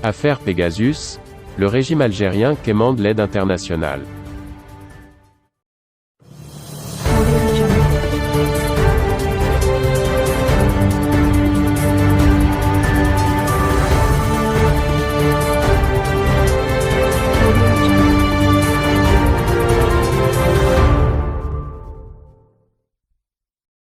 Affaire Pegasus, le régime algérien quémande l'aide internationale.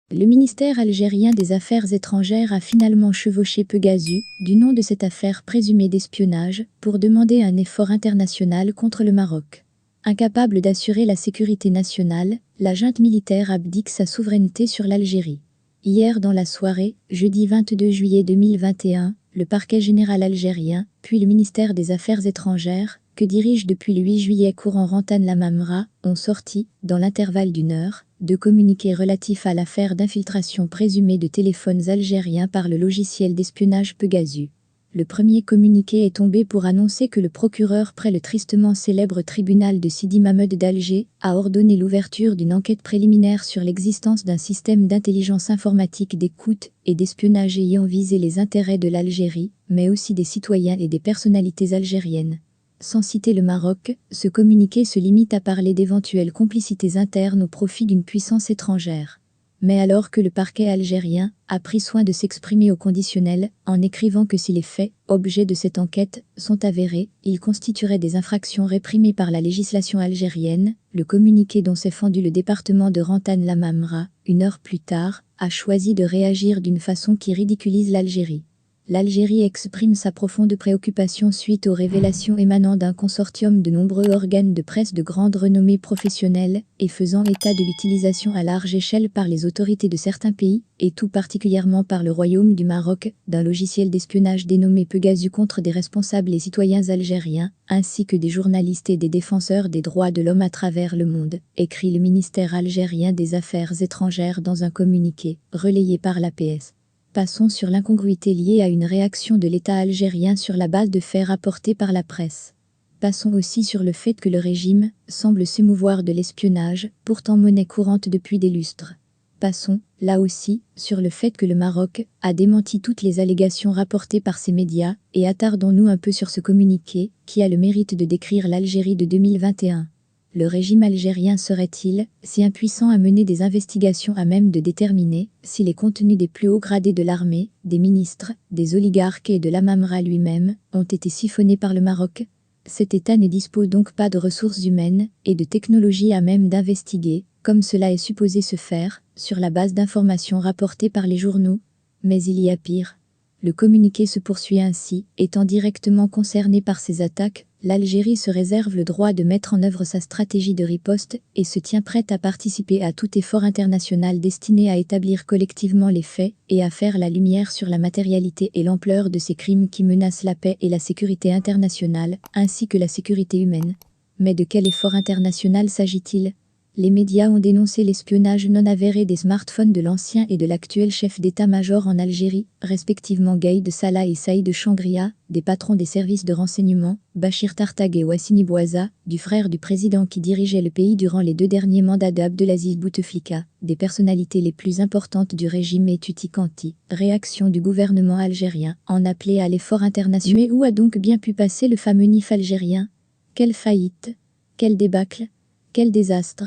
Le ministère algérien des Affaires étrangères a finalement chevauché Pegasus, du nom de cette affaire présumée d'espionnage, pour demander un effort international contre le Maroc. Incapable d'assurer la sécurité nationale, la junte militaire abdique sa souveraineté sur l'Algérie. Hier dans la soirée, jeudi 22 juillet 2021, le parquet général algérien, puis le ministère des Affaires étrangères, que dirige depuis le 8 juillet courant Rantan Lamamra, ont sorti, dans l'intervalle d'une heure, de communiqués relatifs à l'affaire d'infiltration présumée de téléphones algériens par le logiciel d'espionnage Pegasus. Le premier communiqué est tombé pour annoncer que le procureur près le tristement célèbre tribunal de Sidi Mahmoud d'Alger a ordonné l'ouverture d'une enquête préliminaire sur l'existence d'un système d'intelligence informatique d'écoute et d'espionnage ayant visé les intérêts de l'Algérie, mais aussi des citoyens et des personnalités algériennes. Sans citer le Maroc, ce communiqué se limite à parler d'éventuelles complicités internes au profit d'une puissance étrangère. Mais alors que le parquet algérien a pris soin de s'exprimer au conditionnel, en écrivant que si les faits, objet de cette enquête, sont avérés, ils constitueraient des infractions réprimées par la législation algérienne, le communiqué dont s'est fendu le département de Rantan Lamamra, une heure plus tard, a choisi de réagir d'une façon qui ridiculise l'Algérie. L'Algérie exprime sa profonde préoccupation suite aux révélations émanant d'un consortium de nombreux organes de presse de grande renommée professionnelle et faisant état de l'utilisation à large échelle par les autorités de certains pays, et tout particulièrement par le Royaume du Maroc, d'un logiciel d'espionnage dénommé Pegasus contre des responsables et citoyens algériens, ainsi que des journalistes et des défenseurs des droits de l'homme à travers le monde, écrit le ministère algérien des Affaires étrangères dans un communiqué, relayé par l'APS. Passons sur l'incongruité liée à une réaction de l'État algérien sur la base de faits rapportés par la presse. Passons aussi sur le fait que le régime semble s'émouvoir de l'espionnage, pourtant monnaie courante depuis des lustres. Passons, là aussi, sur le fait que le Maroc a démenti toutes les allégations rapportées par ces médias, et attardons-nous un peu sur ce communiqué, qui a le mérite de décrire l'Algérie de 2021. Le régime algérien serait-il si impuissant à mener des investigations à même de déterminer si les contenus des plus hauts gradés de l'armée, des ministres, des oligarques et de l'Amamra lui-même ont été siphonnés par le Maroc? Cet État ne dispose donc pas de ressources humaines et de technologies à même d'investiguer, comme cela est supposé se faire, sur la base d'informations rapportées par les journaux. Mais il y a pire. Le communiqué se poursuit ainsi, étant directement concerné par ces attaques, l'Algérie se réserve le droit de mettre en œuvre sa stratégie de riposte et se tient prête à participer à tout effort international destiné à établir collectivement les faits et à faire la lumière sur la matérialité et l'ampleur de ces crimes qui menacent la paix et la sécurité internationale, ainsi que la sécurité humaine. Mais de quel effort international s'agit-il ? Les médias ont dénoncé l'espionnage non avéré des smartphones de l'ancien et de l'actuel chef d'état-major en Algérie, respectivement Gaïd Salah et Saïd Changria, des patrons des services de renseignement, Bachir Tartag et Wassini Bouaza, du frère du président qui dirigeait le pays durant les 2 derniers mandats d'Abdelaziz Bouteflika, des personnalités les plus importantes du régime et Tutti Quanti. Réaction du gouvernement algérien, en appelé à l'effort international. Mais où a donc bien pu passer le fameux NIF algérien? Quelle faillite? Quel débâcle? Quel désastre?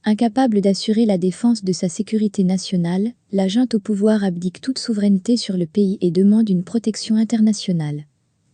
Incapable d'assurer la défense de sa sécurité nationale, la junte au pouvoir abdique toute souveraineté sur le pays et demande une protection internationale.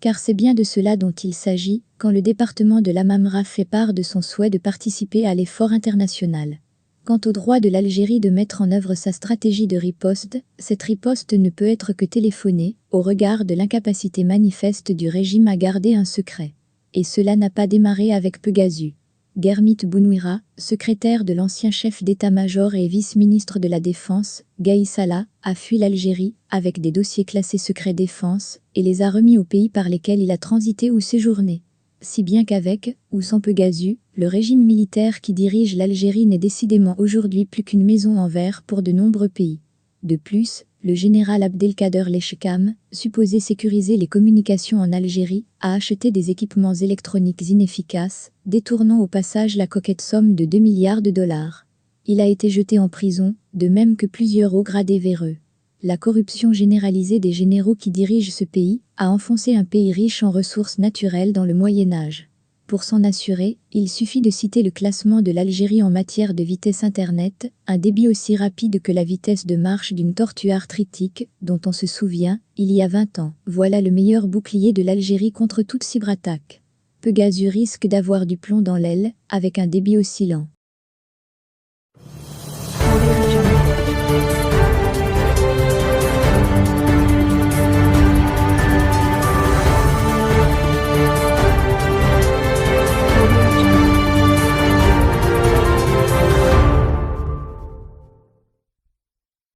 Car c'est bien de cela dont il s'agit, quand le département de l'Amamra fait part de son souhait de participer à l'effort international. Quant au droit de l'Algérie de mettre en œuvre sa stratégie de riposte, cette riposte ne peut être que téléphonée, au regard de l'incapacité manifeste du régime à garder un secret. Et cela n'a pas démarré avec Pegasus. Guermit Bounouira, secrétaire de l'ancien chef d'état-major et vice-ministre de la Défense, Gaïd Salah, a fui l'Algérie, avec des dossiers classés secret défense, et les a remis aux pays par lesquels il a transité ou séjourné. Si bien qu'avec, ou sans Pegasus, le régime militaire qui dirige l'Algérie n'est décidément aujourd'hui plus qu'une maison en verre pour de nombreux pays. De plus, le général Abdelkader Lechkam, supposé sécuriser les communications en Algérie, a acheté des équipements électroniques inefficaces, détournant au passage la coquette somme de 2 milliards de dollars. Il a été jeté en prison, de même que plusieurs hauts gradés véreux. La corruption généralisée des généraux qui dirigent ce pays a enfoncé un pays riche en ressources naturelles dans le Moyen Âge. Pour s'en assurer, il suffit de citer le classement de l'Algérie en matière de vitesse Internet, un débit aussi rapide que la vitesse de marche d'une tortue arthritique, dont on se souvient, il y a 20 ans. Voilà le meilleur bouclier de l'Algérie contre toute cyberattaque. Pegasus risque d'avoir du plomb dans l'aile, avec un débit aussi lent.